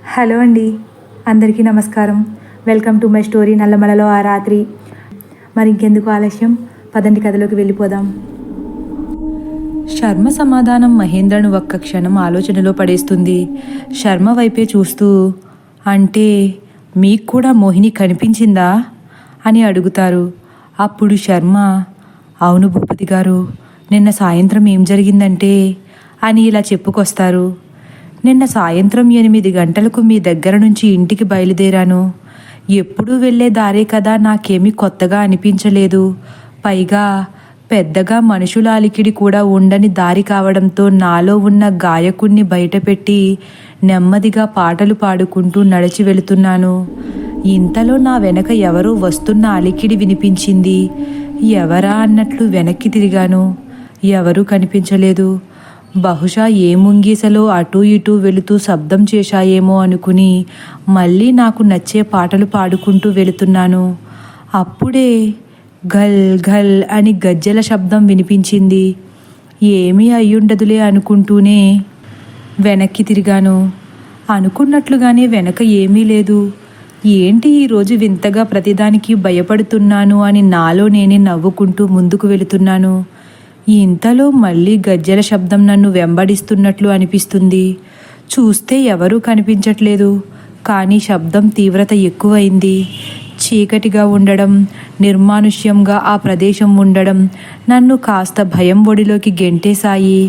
Hello అండి, అందరికీ నమస్కారం. వెల్కమ్ టు మై స్టోరీ నల్లమలలో ఆ రాత్రి. మరి ఇంకెందుకు ఆలస్యం, పదండి కథలోకి వెళ్ళిపోదాం. శర్మ సమాధానం మహేంద్రను ఒక్క క్షణం ఆలోచనలో పడేస్తుంది. శర్మ వైపే చూస్తూ, అంటే మీకు కూడా మోహిని కనిపించిందా అని అడుగుతారు. అప్పుడు శర్మ, అవును భూపతి గారు, నిన్న సాయంత్రం ఏం జరిగిందంటే అని ఇలా చెప్పుకొస్తారు. నిన్న సాయంత్రం 8 గంటలకు మీ దగ్గర నుంచి ఇంటికి బయలుదేరాను. ఎప్పుడూ వెళ్ళే దారే కదా, నాకేమీ కొత్తగా అనిపించలేదు. పైగా పెద్దగా మనుషుల అలికిడి కూడా ఉండని దారి కావడంతో నాలో ఉన్న గాయకుణ్ణి బయటపెట్టి నెమ్మదిగా పాటలు పాడుకుంటూ నడిచి వెళుతున్నాను. ఇంతలో నా వెనక ఎవరో వస్తున్న అలికిడి వినిపించింది. ఎవరా అన్నట్లు వెనక్కి తిరిగాను. ఎవరూ కనిపించలేదు. బహుశా ఏ ముంగీసలో అటూ ఇటూ వెళుతూ శబ్దం చేశాయేమో అనుకుని మళ్ళీ నాకు నచ్చే పాటలు పాడుకుంటూ వెళుతున్నాను. అప్పుడే ఘల్ ఘల్ అని గజ్జెల శబ్దం వినిపించింది. ఏమీ అయ్యుండదులే అనుకుంటూనే వెనక్కి తిరిగాను. అనుకున్నట్లుగానే వెనక ఏమీ లేదు. ఏంటి ఈరోజు వింతగా ప్రతిదానికి భయపడుతున్నాను అని నాలో నేనే నవ్వుకుంటూ ముందుకు వెళుతున్నాను. ఇంతలో మళ్ళీ గజ్జెల శబ్దం నన్ను వెంబడిస్తున్నట్లు అనిపిస్తుంది. చూస్తే ఎవరూ కనిపించట్లేదు. కానీ శబ్దం తీవ్రత ఎక్కువైంది. చీకటిగా ఉండడం, నిర్మానుష్యంగా ఆ ప్రదేశం ఉండడం నన్ను కాస్త భయం ఒడిలోకి గెంటేశాయి.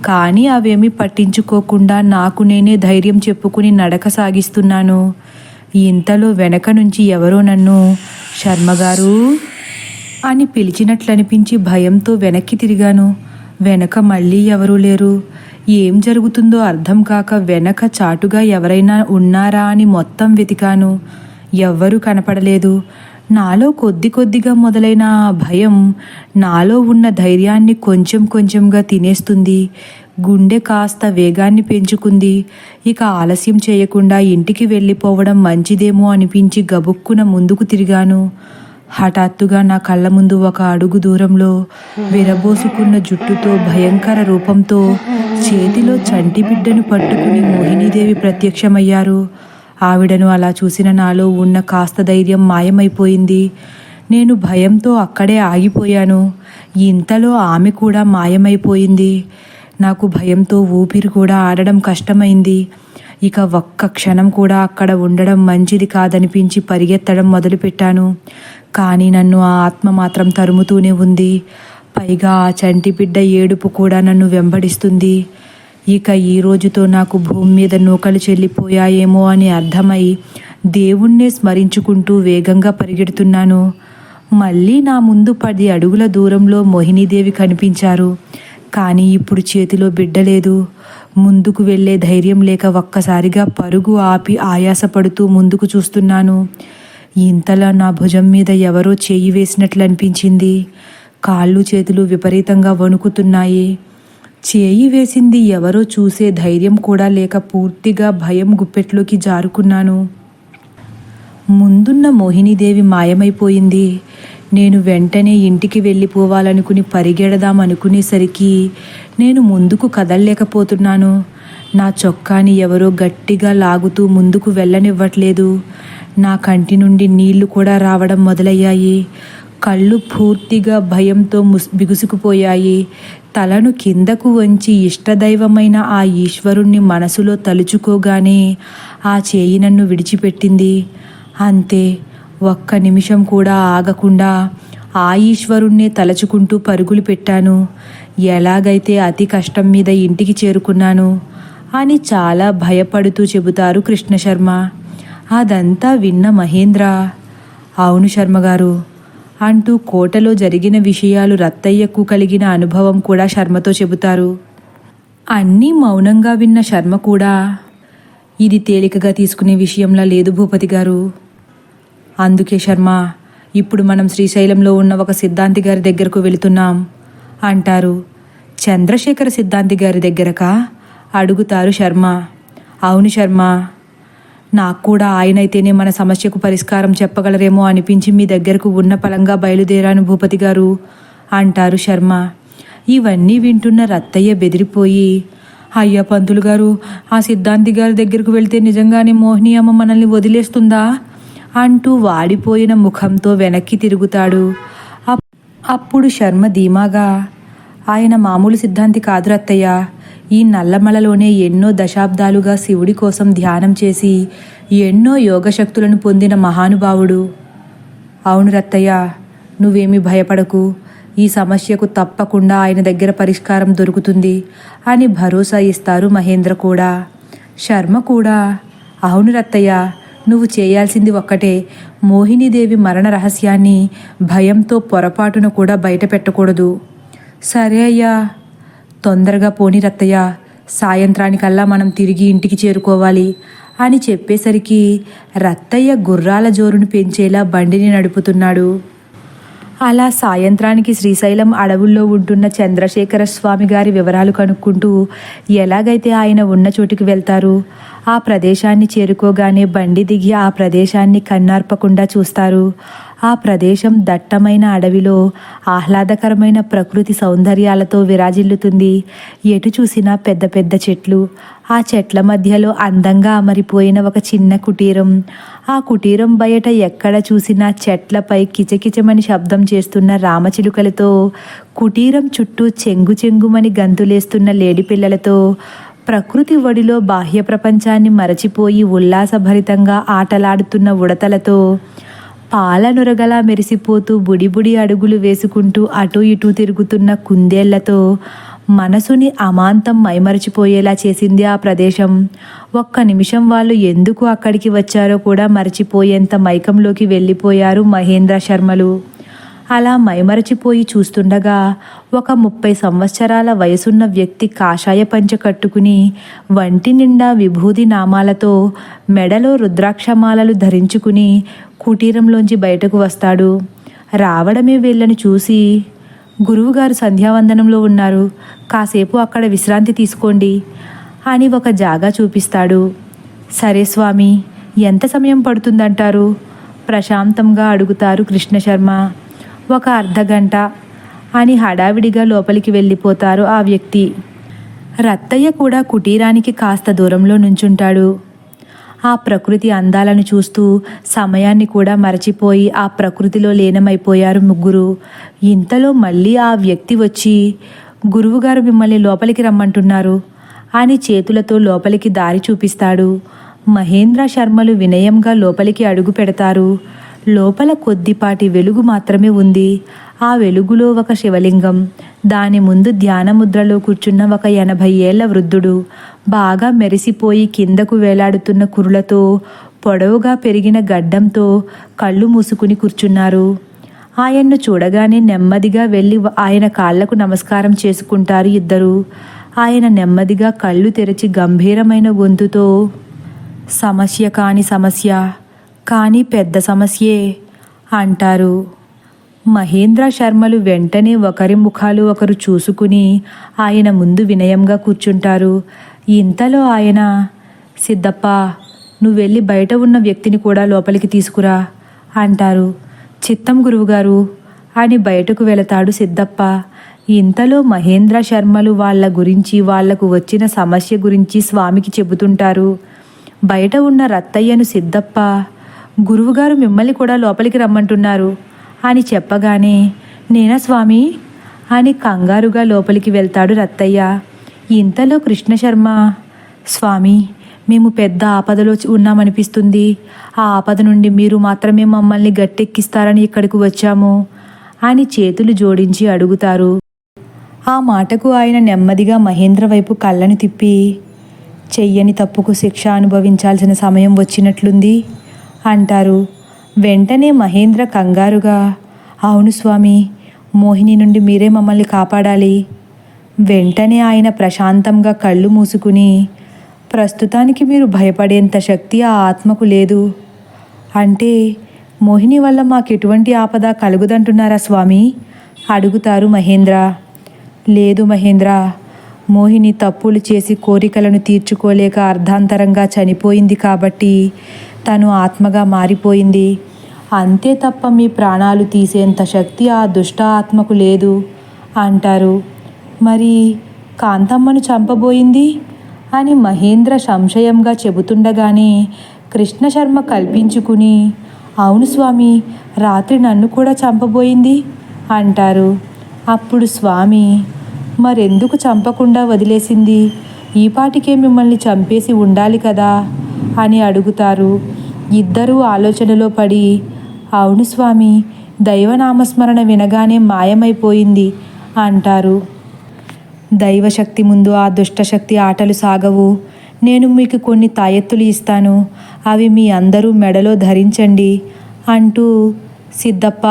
కానీ అవేమీ పట్టించుకోకుండా నాకు నేనే ధైర్యం చెప్పుకుని నడక సాగిస్తున్నాను. ఇంతలో వెనక నుంచి ఎవరో నన్ను శర్మగారు అని పిలిచినట్లనిపించి భయంతో వెనక్కి తిరిగాను. వెనక మళ్ళీ ఎవరూ లేరు. ఏం జరుగుతుందో అర్థం కాక వెనక చాటుగా ఎవరైనా ఉన్నారా అని మొత్తం వెతికాను. ఎవ్వరూ కనపడలేదు. నాలో కొద్ది కొద్దిగా మొదలైన ఆ భయం నాలో ఉన్న ధైర్యాన్ని కొంచెం కొంచెంగా తినేస్తుంది. గుండె కాస్త వేగాన్ని పెంచుకుంది. ఇక ఆలస్యం చేయకుండా ఇంటికి వెళ్ళిపోవడం మంచిదేమో అనిపించి గబుక్కున ముందుకు తిరిగాను. హఠాత్తుగా నా కళ్ళ ముందు ఒక అడుగు దూరంలో విరబోసుకున్న జుట్టుతో భయంకర రూపంతో చేతిలో చంటి బిడ్డను పట్టుకుని మోహినీదేవి ప్రత్యక్షమయ్యారు. ఆవిడను అలా చూసిన నాలో ఉన్న కాస్త ధైర్యం మాయమైపోయింది. నేను భయంతో అక్కడే ఆగిపోయాను. ఇంతలో ఆమె కూడా మాయమైపోయింది. నాకు భయంతో ఊపిరి కూడా ఆడడం కష్టమైంది. ఇక ఒక్క క్షణం కూడా అక్కడ ఉండడం మంచిది కాదనిపించి పరిగెత్తడం మొదలుపెట్టాను. కానీ నన్ను ఆ ఆత్మ మాత్రం తరుముతూనే ఉంది. పైగా ఆ చంటి బిడ్డ ఏడుపు కూడా నన్ను వెంబడిస్తుంది. ఇక ఈ రోజుతో నాకు భూమి మీద నూకలు చెల్లిపోయాయేమో అని అర్థమై దేవుణ్ణే స్మరించుకుంటూ వేగంగా పరిగెడుతున్నాను. మళ్ళీ నా ముందు 10 అడుగుల దూరంలో మోహినీదేవి కనిపించారు. కానీ ఇప్పుడు చేతిలో బిడ్డ లేదు. ముందుకు వెళ్ళే ధైర్యం లేక ఒక్కసారిగా పరుగు ఆపి ఆయాసపడుతూ ముందుకు చూస్తున్నాను. ఇంతలా నా భుజం మీద ఎవరో చేయి వేసినట్లు అనిపించింది. కాళ్ళు చేతులు విపరీతంగా వణుకుతున్నాయి. చేయి వేసింది ఎవరో చూసే ధైర్యం కూడా లేక పూర్తిగా భయం గుప్పెట్లోకి జారుకున్నాను. ముందున్న మోహినీదేవి మాయమైపోయింది. నేను వెంటనే ఇంటికి వెళ్ళిపోవాలనుకుని పరిగెడదామనుకునేసరికి నేను ముందుకు కదలలేకపోతున్నాను. నా చొక్కాని ఎవరో గట్టిగా లాగుతూ ముందుకు వెళ్ళనివ్వట్లేదు. నా కంటి నుండి నీళ్లు కూడా రావడం మొదలయ్యాయి. కళ్ళు పూర్తిగా భయంతో బిగుసుకుపోయాయి. తలను కిందకు వంచి ఇష్టదైవమైన ఆ ఈశ్వరుణ్ణి మనసులో తలుచుకోగానే ఆ చేయి నన్ను విడిచిపెట్టింది. అంతే, ఒక్క నిమిషం కూడా ఆగకుండా ఆ ఈశ్వరుణ్ణే తలచుకుంటూ పరుగులు పెట్టాను. ఎలాగైతే అతి కష్టం మీద ఇంటికి చేరుకున్నాను అని చాలా భయపడుతూ చెబుతారు కృష్ణశర్మ. అదంతా విన్న మహేంద్ర, అవును శర్మగారు అంటూ కోటలో జరిగిన విషయాలు రత్తయ్యకు కలిగిన అనుభవం కూడా శర్మతో చెబుతారు. అన్నీ మౌనంగా విన్న శర్మ కూడా, ఇది తేలికగా తీసుకునే విషయంలా లేదు భూపతి గారు. అందుకే శర్మ, ఇప్పుడు మనం శ్రీశైలంలో ఉన్న ఒక సిద్ధాంతి గారి దగ్గరకు వెళుతున్నాం అంటారు. చంద్రశేఖర సిద్ధాంతి గారి దగ్గరకా అడుగుతారు శర్మ. అవును శర్మ, నాకు కూడా ఆయనైతేనే మన సమస్యకు పరిష్కారం చెప్పగలరేమో అనిపించి మీ దగ్గరకు ఉన్న పలంగా బయలుదేరాను భూపతి గారు అంటారు శర్మ. ఇవన్నీ వింటున్న రత్తయ్య బెదిరిపోయి, అయ్యా పంతులు గారు, ఆ సిద్ధాంతి గారి దగ్గరకు వెళ్తే నిజంగానే మోహిని అమ్మ మనల్ని వదిలేస్తుందా అంటూ వాడిపోయిన ముఖంతో వెనక్కి తిరుగుతాడు. అప్పుడు శర్మ ధీమాగా, ఆయన మామూలు సిద్ధాంతి కాదు రత్తయ్య. ఈ నల్లమలలోనే ఎన్నో దశాబ్దాలుగా శివుడి కోసం ధ్యానం చేసి ఎన్నో యోగశక్తులను పొందిన మహానుభావుడు. అవును రత్తయ్య, నువ్వేమీ భయపడకు, ఈ సమస్యకు తప్పకుండా ఆయన దగ్గర పరిష్కారం దొరుకుతుంది అని భరోసా ఇస్తారు మహేంద్ర కూడా. శర్మ కూడా, అవును రత్తయ్య, నువ్వు చేయాల్సింది ఒక్కటే, మోహినీదేవి మరణ రహస్యాన్ని భయంతో పొరపాటును కూడా బయట పెట్టకూడదు. సరే అయ్యా, తొందరగా పోని రత్తయ్య, సాయంత్రానికల్లా మనం తిరిగి ఇంటికి చేరుకోవాలి అని చెప్పేసరికి రత్తయ్య గుర్రాల జోరును పెంచేలా బండిని నడుపుతున్నాడు. అలా సాయంత్రానికి శ్రీశైలం అడవుల్లో ఉంటున్న చంద్రశేఖర స్వామి గారి వివరాలు కనుక్కుంటూ ఎలాగైతే ఆయన ఉన్న చోటుకి వెళ్తారు. ఆ ప్రదేశాన్ని చేరుకోగానే బండి దిగి ఆ ప్రదేశాన్ని కన్నార్పకుండా చూస్తారు. ఆ ప్రదేశం దట్టమైన అడవిలో ఆహ్లాదకరమైన ప్రకృతి సౌందర్యాలతో విరాజిల్లుతుంది. ఎటు చూసినా పెద్ద పెద్ద చెట్లు, ఆ చెట్ల మధ్యలో అందంగా అమరిపోయిన ఒక చిన్న కుటీరం. ఆ కుటీరం బయట ఎక్కడ చూసినా చెట్లపై కిచకిచమని శబ్దం చేస్తున్న రామచిలుకలతో, కుటీరం చుట్టూ చెంగు చెంగుమని గంతులేస్తున్న లేడిపిల్లలతో, ప్రకృతి ఒడిలో బాహ్య ప్రపంచాన్ని మరచిపోయి ఉల్లాసభరితంగా ఆటలాడుతున్న ఉడతలతో, పాలనురగలా మెరిసిపోతూ బుడిబుడి అడుగులు వేసుకుంటూ అటూ ఇటూ తిరుగుతున్న కుందేళ్లతో మనసుని అమాంతం మైమరచిపోయేలా చేసింది ఆ ప్రదేశం. ఒక్క నిమిషం వాళ్ళు ఎందుకు అక్కడికి వచ్చారో కూడా మరచిపోయేంత మైకంలోకి వెళ్ళిపోయారు మహేంద్ర శర్మలు. అలా మైమరచిపోయి చూస్తుండగా ఒక 30 సంవత్సరాల వయసున్న వ్యక్తి కాషాయ పంచ కట్టుకుని వంటి నిండా విభూది నామాలతో మెడలో రుద్రాక్షమాలలు ధరించుకుని కుటీరంలోంచి బయటకు వస్తాడు. రావడమే వీళ్ళని చూసి, గురువుగారు సంధ్యావందనంలో ఉన్నారు, కాసేపు అక్కడ విశ్రాంతి తీసుకోండి అని ఒక జాగా చూపిస్తాడు. సరే స్వామి, ఎంత సమయం పడుతుందంటారు ప్రశాంతంగా అడుగుతారు కృష్ణశర్మ. ఒక అర్ధగంట అని హడావిడిగా లోపలికి వెళ్ళిపోతారు ఆ వ్యక్తి. రత్తయ్య కూడా కుటీరానికి కాస్త దూరంలో నుంచుంటాడు. ఆ ప్రకృతి అందాలను చూస్తూ సమయాన్ని కూడా మరచిపోయి ఆ ప్రకృతిలో లీనమైపోయారు ముగ్గురు. ఇంతలో మళ్ళీ ఆ వ్యక్తి వచ్చి, గురువుగారు మిమ్మల్ని లోపలికి రమ్మంటున్నారు అని చేతులతో లోపలికి దారి చూపిస్తాడు. మహేంద్ర శర్మలు వినయంగా లోపలికి అడుగు పెడతారు. లోపల కొద్దిపాటి వెలుగు మాత్రమే ఉంది. ఆ వెలుగులో ఒక శివలింగం, దాని ముందు ధ్యానముద్రలో కూర్చున్న ఒక 80 ఏళ్ల వృద్ధుడు, బాగా మెరిసిపోయి కిందకు వేలాడుతున్న కురులతో, పొడవుగా పెరిగిన గడ్డంతో కళ్ళు మూసుకుని కూర్చున్నారు. ఆయన్ను చూడగానే నెమ్మదిగా వెళ్ళి ఆయన కాళ్లకు నమస్కారం చేసుకుంటారు ఇద్దరు. ఆయన నెమ్మదిగా కళ్ళు తెరచి గంభీరమైన గొంతుతో, సమస్య కాని సమస్య, కానీ పెద్ద సమస్యే అంటారు. మహేంద్ర శర్మలు వెంటనే ఒకరి ముఖాలు ఒకరు చూసుకుని ఆయన ముందు వినయంగా కూర్చుంటారు. ఇంతలో ఆయన, సిద్ధప్ప, నువ్వు వెళ్ళి బయట ఉన్న వ్యక్తిని కూడా లోపలికి తీసుకురా అంటారు. చిత్తం గురువుగారు అని బయటకు వెళతాడు సిద్ధప్ప. ఇంతలో మహేంద్ర శర్మలు వాళ్ళ గురించి, వాళ్లకు వచ్చిన సమస్య గురించి స్వామికి చెబుతుంటారు. బయట ఉన్న రత్తయ్యను సిద్ధప్ప, గురువుగారు మిమ్మల్ని కూడా లోపలికి రమ్మంటున్నారు అని చెప్పగానే, నేనా స్వామి అని కంగారుగా లోపలికి వెళ్తాడు రత్తయ్య. ఇంతలో కృష్ణశర్మ, స్వామి, మేము పెద్ద ఆపదలో ఉన్నామనిపిస్తుంది. ఆ ఆపద నుండి మీరు మాత్రమే మమ్మల్ని గట్టెక్కిస్తారని ఇక్కడికి వచ్చాము అని చేతులు జోడించి అడుగుతారు. ఆ మాటకు ఆయన నెమ్మదిగా మహేంద్ర వైపు కళ్ళను తిప్పి, చెయ్యని తప్పుకు శిక్ష అనుభవించాల్సిన సమయం వచ్చినట్లుంది అంటారు. వెంటనే మహేంద్ర కంగారుగా, అవును స్వామి, మోహిని నుండి మీరే మమ్మల్ని కాపాడాలి. వెంటనే ఆయన ప్రశాంతంగా కళ్ళు మూసుకుని, ప్రస్తుతానికి మీరు భయపడేంత శక్తి ఆ ఆత్మకు లేదు. అంటే మోహిని వల్ల మాకు ఎటువంటి ఆపద కలుగుదంటున్నారా స్వామి అడుగుతారు మహేంద్ర. లేదు మహేంద్ర, మోహిని తప్పులు చేసి కోరికలను తీర్చుకోలేక అర్ధాంతరంగా చనిపోయింది కాబట్టి తను ఆత్మగా మారిపోయింది. అంతే తప్ప మీ ప్రాణాలు తీసేంత శక్తి ఆ దుష్ట ఆత్మకు లేదు అంటారు. మరి కాంతమ్మను చంపబోయింది అని మహేంద్ర సంశయంగా చెబుతుండగానే కృష్ణశర్మ కల్పించుకుని, అవును స్వామి, రాత్రి నన్ను కూడా చంపబోయింది అంటారు. అప్పుడు స్వామి, మరెందుకు చంపకుండా వదిలేసింది? ఈపాటికే మిమ్మల్ని చంపేసి ఉండాలి కదా అని అడుగుతారు. ఇద్దరూ ఆలోచనలో పడి, అవును స్వామి, దైవనామస్మరణ వినగానే మాయమైపోయింది అంటారు. దైవశక్తి ముందు ఆ దుష్టశక్తి ఆటలు సాగవు. నేను మీకు కొన్ని తాయెత్తులు ఇస్తాను, అవి మీ అందరూ మెడలో ధరించండి అంటూ, సిద్ధప్ప,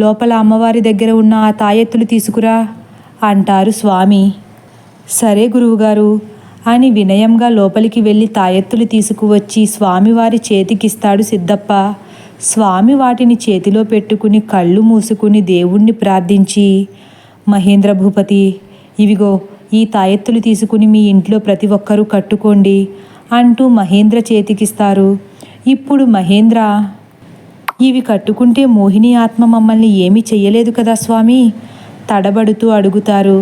లోపల అమ్మవారి దగ్గర ఉన్న ఆ తాయెత్తులు తీసుకురా అంటారు స్వామి. సరే గురువుగారు అని వినయంగా లోపలికి వెళ్ళి తాయెత్తులు తీసుకువచ్చి స్వామివారి చేతికిస్తాడు సిద్ధప్ప. స్వామి వాటిని చేతిలో పెట్టుకుని కళ్ళు మూసుకుని దేవుణ్ణి ప్రార్థించి, మహేంద్ర భూపతి, ఇవిగో ఈ తాయెత్తులు తీసుకుని మీ ఇంట్లో ప్రతి ఒక్కరూ కట్టుకోండి అంటూ మహేంద్ర చేతికిస్తారు. ఇప్పుడు మహేంద్ర, ఇవి కట్టుకుంటే మోహిని ఆత్మ మమ్మల్ని ఏమీ చెయ్యలేదు కదా స్వామి తడబడుతూ అడుగుతారు.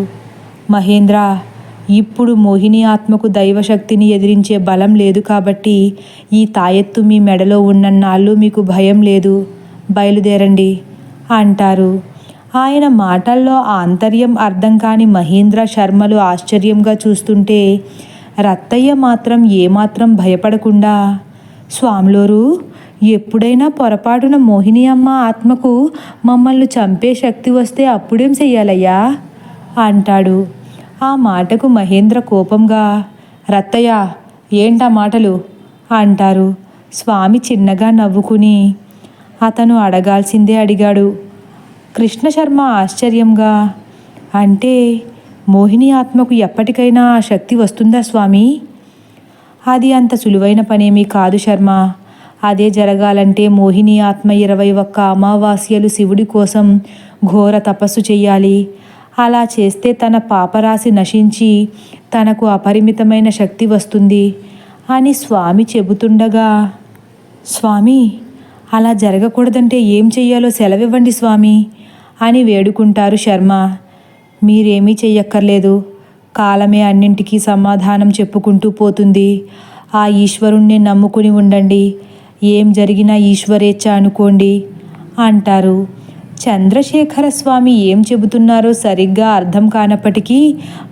మహేంద్ర, ఇప్పుడు మోహిని ఆత్మకు దైవశక్తిని ఎదిరించే బలం లేదు కాబట్టి ఈ తాయెత్తు మీ మెడలో ఉన్నన్నాళ్ళు మీకు భయం లేదు, బయలుదేరండి అంటారు. ఆయన మాటల్లో ఆంతర్యం అర్థం కాని మహేంద్ర శర్మలు ఆశ్చర్యంగా చూస్తుంటే రత్తయ్య మాత్రం ఏమాత్రం భయపడకుండా, స్వాములోరు, ఎప్పుడైనా పొరపాటున మోహిని అమ్మ ఆత్మకు మమ్మల్ని చంపే శక్తి వస్తే అప్పుడేం చెయ్యాలయ్యా అంటాడు. ఆ మాటకు మహేంద్ర కోపంగా, రత్తయ్య, ఏంటా మాటలు అంటారు. స్వామి చిన్నగా నవ్వుకుని, అతను అడగాల్సిందే అడిగాడు. కృష్ణశర్మ ఆశ్చర్యంగా, అంటే మోహిని ఆత్మకు ఎప్పటికైనా ఆ శక్తి వస్తుందా స్వామి? అది అంత సులువైన పనేమీ కాదు శర్మ. అదే జరగాలంటే మోహిని ఆత్మ 21 అమావాస్యలు శివుడి కోసం ఘోర తపస్సు చెయ్యాలి. అలా చేస్తే తన పాపరాశి నశించి తనకు అపరిమితమైన శక్తి వస్తుంది అని స్వామి చెబుతుండగా, స్వామి, అలా జరగకూడదంటే ఏం చెయ్యాలో సెలవివ్వండి స్వామి అని వేడుకుంటారు శర్మ. మీరేమీ చెయ్యక్కర్లేదు, కాలమే అన్నింటికీ సమాధానం చెప్పుకుంటూ పోతుంది. ఆ ఈశ్వరుణ్ణి నమ్ముకుని ఉండండి, ఏం జరిగినా ఈశ్వరేచ్ఛ అనుకోండి అంటారు. చంద్రశేఖర స్వామి ఏం చెబుతున్నారో సరిగ్గా అర్థం కానప్పటికీ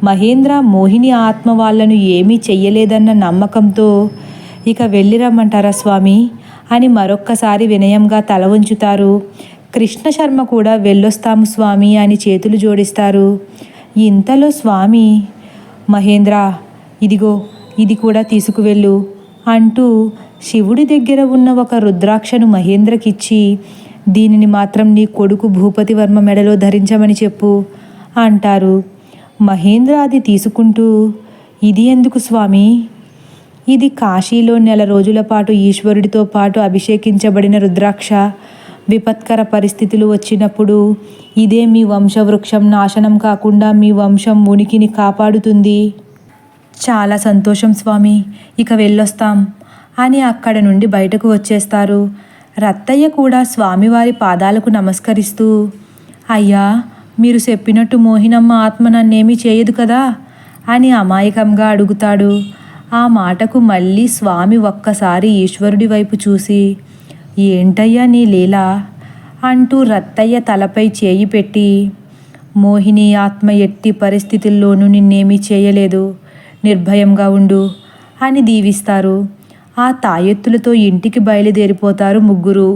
మహేంద్ర మోహిని ఆత్మ వాళ్లను ఏమీ చెయ్యలేదన్న నమ్మకంతో, ఇక వెళ్ళిరమ్మంటారా స్వామి అని మరొక్కసారి వినయంగా తల వంచుతారు. కృష్ణశర్మ కూడా వెళ్ళొస్తాము స్వామి అని చేతులు జోడిస్తారు. ఇంతలో స్వామి, మహేంద్ర, ఇదిగో ఇది కూడా తీసుకువెళ్ళు అంటూ శివుడి దగ్గర ఉన్న ఒక రుద్రాక్షను మహేంద్రకిచ్చి, దీనిని మాత్రం నీ కొడుకు భూపతివర్మ మెడలో ధరించమని చెప్పు అంటారు. మహేంద్ర అది తీసుకుంటూ, ఇది ఎందుకు స్వామి? ఇది కాశీలో 1 రోజుల పాటు ఈశ్వరుడితో పాటు అభిషేకించబడిన రుద్రాక్ష. విపత్కర పరిస్థితులు వచ్చినప్పుడు ఇదే మీ వంశవృక్షం నాశనం కాకుండా మీ వంశం ఉనికిని కాపాడుతుంది. చాలా సంతోషం స్వామి, ఇక వెళ్ళొస్తాం అని అక్కడ నుండి బయటకు వచ్చేస్తారు. రత్తయ్య కూడా స్వామివారి పాదాలకు నమస్కరిస్తూ, అయ్యా, మీరు చెప్పినట్టు మోహినమ్మ ఆత్మ నన్నేమీ చేయదు కదా అని అమాయకంగా అడుగుతాడు. ఆ మాటకు మళ్ళీ స్వామి ఒక్కసారి ఈశ్వరుడి వైపు చూసి, ఏంటయ్యా నీ లీలా అంటూ రత్తయ్య తలపై చేయి పెట్టి, మోహిని ఆత్మ ఎట్టి పరిస్థితుల్లోనూ నిన్నేమీ చేయలేదు, నిర్భయంగా ఉండు అని దీవిస్తారు. ఆ తాయెత్తులతో ఇంటికి బయలుదేరిపోతారు ముగ్గురు.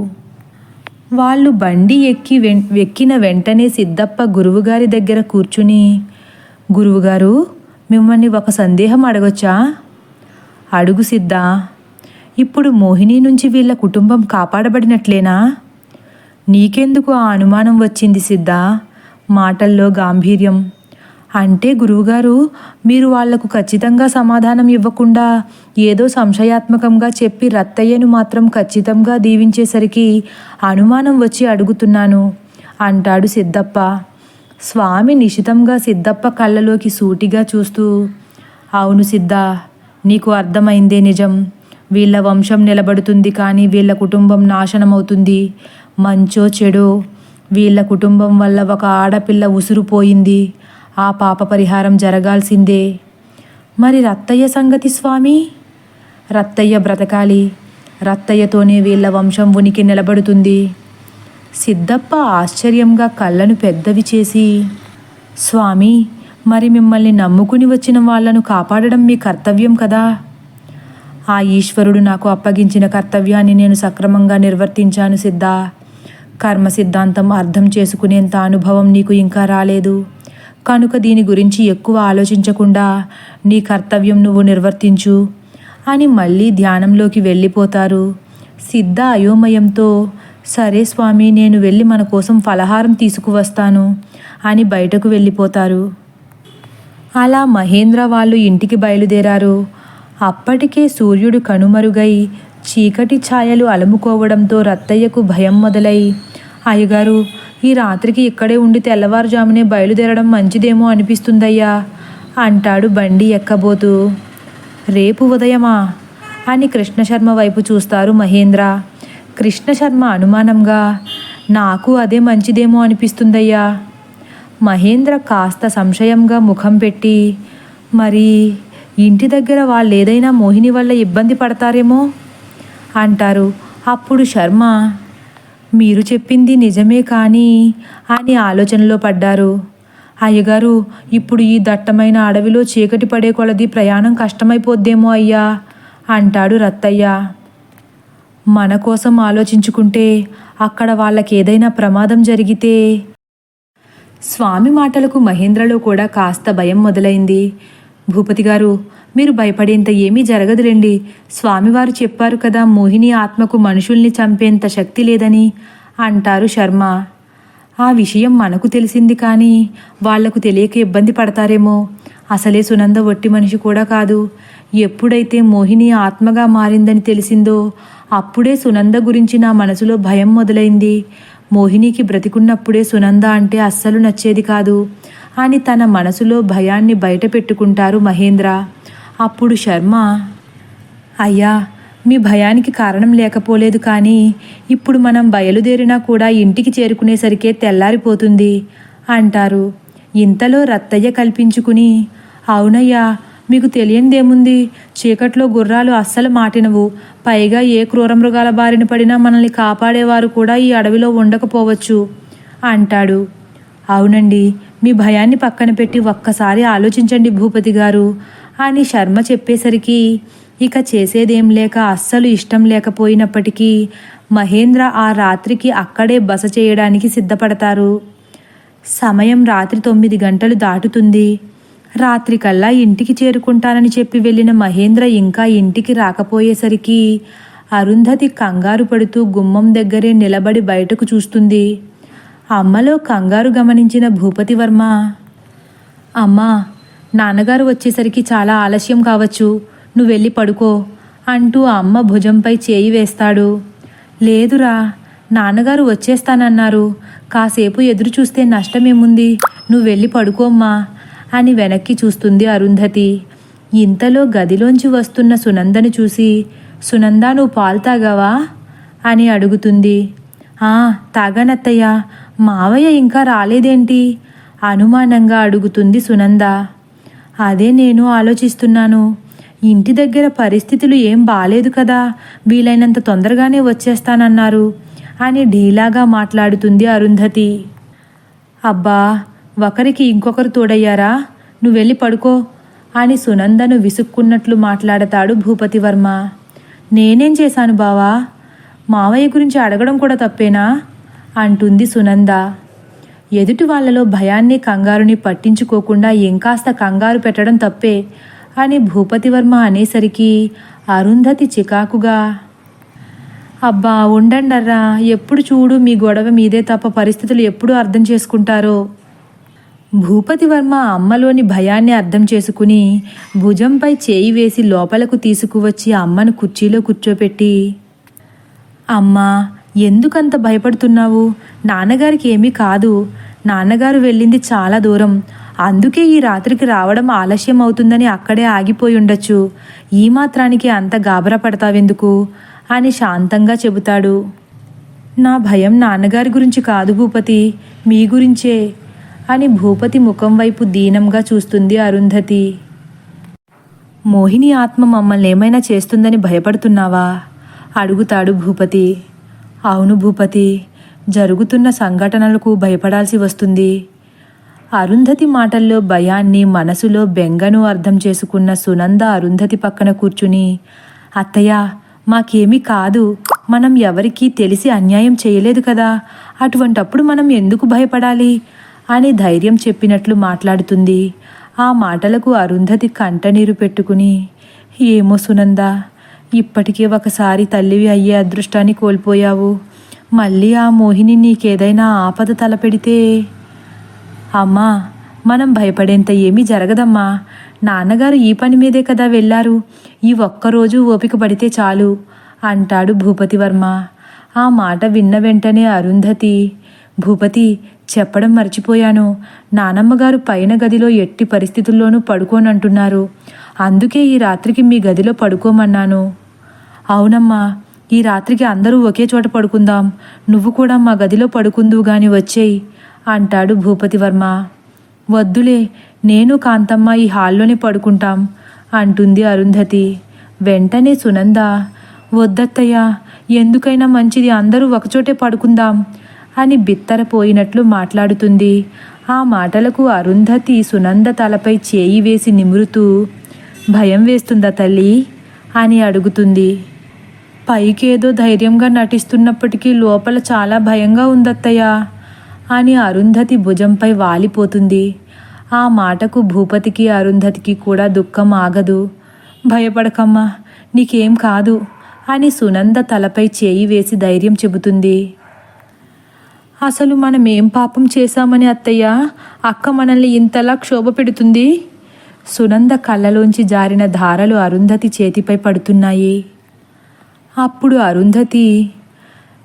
వాళ్ళు బండి ఎక్కిన వెంటనే సిద్ధప్ప గురువుగారి దగ్గర కూర్చుని, గురువుగారు, మిమ్మల్ని ఒక సందేహం అడగొచ్చా? అడుగు సిద్ధా. ఇప్పుడు మోహిని నుంచి వీళ్ళ కుటుంబం కాపాడబడినట్లేనా? నీకెందుకు ఆ అనుమానం వచ్చింది సిద్ధా? మాటల్లో గాంభీర్యం. అంటే గురువుగారు, మీరు వాళ్లకు ఖచ్చితంగా సమాధానం ఇవ్వకుండా ఏదో సంశయాత్మకంగా చెప్పి రత్తయ్యను మాత్రం ఖచ్చితంగా దీవించేసరికి అనుమానం వచ్చి అడుగుతున్నాను అంటాడు సిద్ధప్ప. స్వామి నిశితంగా సిద్ధప్ప కళ్ళలోకి సూటిగా చూస్తూ, అవును సిద్ధా, నీకు అర్థమైందే నిజం. వీళ్ళ వంశం నిలబడుతుంది కానీ వీళ్ళ కుటుంబం నాశనమవుతుంది. మంచో చెడో వీళ్ళ కుటుంబం వల్ల ఒక ఆడపిల్ల ఉసురుపోయింది. ఆ పాప పరిహారం జరగాల్సిందే. మరి రత్తయ్య సంగతి స్వామి? రత్తయ్య బ్రతకాలి. రత్తయ్యతోనే వీళ్ళ వంశం ఉనికి నిలబడుతుంది. సిద్ధప్ప ఆశ్చర్యంగా కళ్ళను పెద్దవి చేసి, స్వామి, మరి మిమ్మల్ని నమ్ముకుని వచ్చిన వాళ్లను కాపాడడం మీ కర్తవ్యం కదా. ఆ ఈశ్వరుడు నాకు అప్పగించిన కర్తవ్యాన్ని నేను సక్రమంగా నిర్వర్తించాను సిద్ధ. కర్మ సిద్ధాంతం అర్థం చేసుకునేంత అనుభవం నీకు ఇంకా రాలేదు కనుక దీని గురించి ఎక్కువ ఆలోచించకుండా నీ కర్తవ్యం నువ్వు నిర్వర్తించు అని మళ్ళీ ధ్యానంలోకి వెళ్ళిపోతారు. సిద్ధ అయోమయంతో, సరే స్వామి, నేను వెళ్ళి మన కోసం ఫలహారం తీసుకువస్తాను అని బయటకు వెళ్ళిపోతారు. అలా మహేంద్ర వాళ్ళు ఇంటికి బయలుదేరారు. అప్పటికే సూర్యుడు కనుమరుగై చీకటి ఛాయలు అలుముకోవడంతో రత్తయ్యకు భయం మొదలై, అయ్యగారు, ఈ రాత్రికి ఇక్కడే ఉండి తెల్లవారుజామునే బయలుదేరడం మంచిదేమో అనిపిస్తుందయ్యా అంటాడు బండి ఎక్కబోతూ. రేపు ఉదయమా అని కృష్ణశర్మ వైపు చూస్తారు మహేంద్ర. కృష్ణశర్మ అనుమానంగా, నాకు అదే మంచిదేమో అనిపిస్తుందయ్యా. మహేంద్ర కాస్త సంశయంగా ముఖం పెట్టి, మరి ఇంటి దగ్గర వాళ్ళేదైనా మోహిని వల్ల ఇబ్బంది పడతారేమో అంటారు. అప్పుడు శర్మ, మీరు చెప్పింది నిజమే కానీ అని ఆలోచనలో పడ్డారు. అయ్యగారు, ఇప్పుడు ఈ దట్టమైన అడవిలో చీకటి పడే కొలది ప్రయాణం కష్టమైపోద్దేమో అయ్యా అంటాడు రత్తయ్య. మన కోసం ఆలోచించుకుంటే అక్కడ వాళ్ళకేదైనా ప్రమాదం జరిగితే. స్వామి మాటలకు మహేంద్రలో కూడా కాస్త భయం మొదలైంది. భూపతి గారు, మీరు భయపడేంత ఏమీ జరగదులేండి. స్వామివారు చెప్పారు కదా, మోహిని ఆత్మకు మనుషుల్ని చంపేంత శక్తి లేదని అంటారు శర్మ. ఆ విషయం మనకు తెలిసింది కానీ వాళ్లకు తెలియక ఇబ్బంది పడతారేమో. అసలే సునంద ఒట్టి మనిషి కూడా కాదు. ఎప్పుడైతే మోహిని ఆత్మగా మారిందని తెలిసిందో అప్పుడే సునంద గురించి నా మనసులో భయం మొదలైంది. మోహినికి బ్రతికున్నప్పుడే సునంద అంటే అస్సలు నచ్చేది కాదు అని తన మనసులో భయాన్ని బయట పెట్టుకుంటారు మహేంద్ర. అప్పుడు శర్మ, అయ్యా, మీ భయానికి కారణం లేకపోలేదు కానీ ఇప్పుడు మనం బయలుదేరినా కూడా ఇంటికి చేరుకునేసరికే తెల్లారిపోతుంది అంటారు. ఇంతలో రత్తయ్య కల్పించుకుని, అవునయ్యా, మీకు తెలియందేముంది, చీకట్లో గుర్రాలు అస్సలు మాటినవు. పైగా ఏ క్రూరమృగాల బారిన పడినా మనల్ని కాపాడేవారు కూడా ఈ అడవిలో ఉండకపోవచ్చు అంటాడు. అవునండి, మీ భయాన్ని పక్కన పెట్టి ఒక్కసారి ఆలోచించండి భూపతి గారు అని శర్మ చెప్పేసరికి ఇక చేసేదేం లేక అస్సలు ఇష్టం లేకపోయినప్పటికీ మహేంద్ర ఆ రాత్రికి అక్కడే బస చేయడానికి సిద్ధపడతారు. సమయం రాత్రి 9 గంటలు దాటుతుంది. రాత్రికల్లా ఇంటికి చేరుకుంటానని చెప్పి వెళ్ళిన మహేంద్ర ఇంకా ఇంటికి రాకపోయేసరికి అరుంధతి కంగారు పడుతూ గుమ్మం దగ్గరే నిలబడి బయటకు చూస్తుంది. అమ్మలో కంగారు గమనించిన భూపతివర్మ, అమ్మా, నాన్నగారు వచ్చేసరికి చాలా ఆలస్యం కావచ్చు, నువ్వు వెళ్ళి పడుకో అంటూ అమ్మ భుజంపై చేయి వేస్తాడు. లేదురా, నాన్నగారు వచ్చేస్తానన్నారు, కాసేపు ఎదురు చూస్తే నష్టమేముంది, నువ్వు వెళ్ళి పడుకోమ్మా అని వెనక్కి చూస్తుంది అరుంధతి. ఇంతలో గదిలోంచి వస్తున్న సునందను చూసి, సునంద, నువ్వు పాలు తాగావా అని అడుగుతుంది. తాగానత్తయ్య, మావయ్య ఇంకా రాలేదేంటి అనుమానంగా అడుగుతుంది సునంద. అదే నేను ఆలోచిస్తున్నాను, ఇంటి దగ్గర పరిస్థితులు ఏం బాలేదు కదా, వీలైనంత తొందరగానే వచ్చేస్తానన్నారు అని ఢీలాగా మాట్లాడుతుంది అరుంధతి. అబ్బా, ఒకరికి ఇంకొకరు తోడయ్యారా, నువ్వెళ్ళి పడుకో అని సునందను విసుక్కున్నట్లు మాట్లాడతాడు భూపతివర్మ. నేనేం చేశాను బావా, మావయ్య గురించి అడగడం కూడా తప్పేనా అంటుంది సునంద. ఎదుటి వాళ్లలో భయాన్ని కంగారుని పట్టించుకోకుండా ఇంకాస్త కంగారు పెట్టడం తప్పే అని భూపతివర్మ అనేసరికి అరుంధతి చికాకుగా, అబ్బా ఉండండర్రా, ఎప్పుడు చూడు మీ గొడవ మీదే తప్ప పరిస్థితులు ఎప్పుడు అర్థం చేసుకుంటారో. భూపతివర్మ అమ్మలోని భయాన్ని అర్థం చేసుకుని భుజంపై చేయి వేసి లోపలకు తీసుకువచ్చి అమ్మను కుర్చీలో కూర్చోపెట్టి, అమ్మా, ఎందుకంత భయపడుతున్నావు, నాన్నగారికి ఏమీ కాదు, నాన్నగారు వెళ్ళింది చాలా దూరం, అందుకే ఈ రాత్రికి రావడం ఆలస్యం అవుతుందని అక్కడే ఆగిపోయి ఉండొచ్చు, ఈ మాత్రానికి అంత గాబరా పడతావెందుకు అని శాంతంగా చెబుతాడు. నా భయం నాన్నగారి గురించి కాదు భూపతి, మీ గురించే అని భూపతి ముఖం వైపు దీనంగా చూస్తుంది అరుంధతి. మోహిని ఆత్మ మమ్మల్ని ఏమైనా చేస్తుందని భయపడుతున్నావా అడుగుతాడు భూపతి. అవును భూపతి, జరుగుతున్న సంఘటనలకు భయపడాల్సి వస్తుంది. అరుంధతి మాటల్లో భయాన్ని, మనసులో బెంగను అర్థం చేసుకున్న సునంద అరుంధతి పక్కన కూర్చుని, అత్తయ్య మాకేమీ కాదు, మనం ఎవరికీ తెలిసి అన్యాయం చేయలేదు కదా, అటువంటప్పుడు మనం ఎందుకు భయపడాలి అని ధైర్యం చెప్పినట్లు మాట్లాడుతుంది. ఆ మాటలకు అరుంధతి కంటనీరు పెట్టుకుని, ఏమో సునంద, ఇప్పటికే ఒకసారి తల్లివి అయ్యే అదృష్టాన్ని కోల్పోయావు. మళ్ళీ ఆ మోహిని నీకేదైనా ఆపద తలపెడితే. అమ్మా, మనం భయపడేంత ఏమీ జరగదమ్మా. నాన్నగారు ఈ పని మీదే కదా వెళ్ళారు. ఈ ఒక్కరోజు ఓపిక పడితే చాలు అంటాడు భూపతివర్మ. ఆ మాట విన్న వెంటనే అరుంధతి, భూపతి చెప్పడం మర్చిపోయాను, నానమ్మగారు పైన గదిలో ఎట్టి పరిస్థితుల్లోనూ పడుకోనంటున్నారు. అందుకే ఈ రాత్రికి మీ గదిలో పడుకోమన్నాను. అవునమ్మా, ఈ రాత్రికి అందరూ ఒకే చోట పడుకుందాం. నువ్వు కూడా మా గదిలో పడుకుందువు గాని వచ్చేయి అంటాడు భూపతివర్మ. వద్దులే, నేను కాంతమ్మ ఈ హాల్లోనే పడుకుంటాం అంటుంది అరుంధతి. వెంటనే సునంద, వద్దత్తయ్య, ఎందుకైనా మంచిది, అందరూ ఒకచోటే పడుకుందాం అని బిత్తరపోయినట్లు మాట్లాడుతుంది. ఆ మాటలకు అరుంధతి సునంద తలపై చేయి వేసి నిమురుతూ, భయం వేస్తుందా తల్లి అని అడుగుతుంది. పైకేదో ధైర్యంగా నటిస్తున్నప్పటికీ లోపల చాలా భయంగా ఉందత్తయ్య అని అరుంధతి భుజంపై వాలిపోతుంది. ఆ మాటకు భూపతికి అరుంధతికి కూడా దుఃఖం ఆగదు. భయపడకమ్మా, నీకేం కాదు అని సునంద తలపై చేయి వేసి ధైర్యం చెబుతుంది. అసలు మనం ఏం పాపం చేశామని అత్తయ్య అక్క మనల్ని ఇంతలా క్షోభ పెడుతుంది? సునంద కళ్ళలోంచి జారిన ధారలు అరుంధతి చేతిపై పడుతున్నాయి. అప్పుడు అరుంధతి,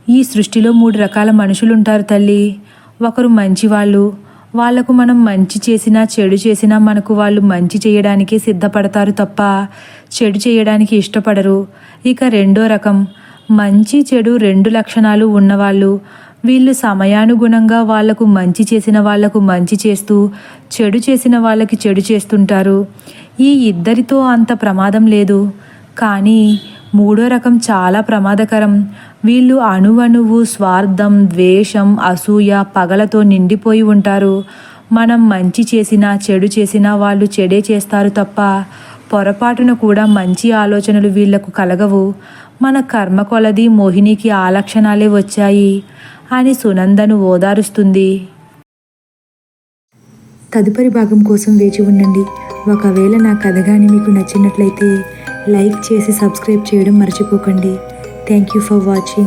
ఈ సృష్టిలో 3 రకాల మనుషులుంటారు తల్లి. ఒకరు మంచివాళ్ళు, వాళ్లకు మనం మంచి చేసినా చెడు చేసినా మనకు వాళ్ళు మంచి చేయడానికే సిద్ధపడతారు తప్ప చెడు చేయడానికి ఇష్టపడరు. ఇక రెండో రకం, మంచి చెడు 2 లక్షణాలు ఉన్నవాళ్ళు. వీళ్ళు సమయానుగుణంగా వాళ్లకు మంచి చేసిన వాళ్లకు మంచి చేస్తూ చెడు చేసిన వాళ్ళకి చెడు చేస్తుంటారు. ఈ ఇద్దరితో అంత ప్రమాదం లేదు. కానీ 3వ రకం చాలా ప్రమాదకరం. వీళ్ళు అణువణువు స్వార్థం, ద్వేషం, అసూయ, పగలతో నిండిపోయి ఉంటారు. మనం మంచి చేసినా చెడు చేసినా వాళ్ళు చెడే చేస్తారు తప్ప పొరపాటున కూడా మంచి ఆలోచనలు వీళ్లకు కలగవు. మన కర్మ కొలది మోహినికి ఆ లక్షణాలే వచ్చాయి అని సునందను ఓదారుస్తుంది. తదుపరి భాగం కోసం వేచి ఉండండి. ఒకవేళ నా కథ కానీ మీకు నచ్చినట్లయితే లైక్ చేసి సబ్స్క్రైబ్ చేయడం మర్చిపోకండి. Thank you for watching.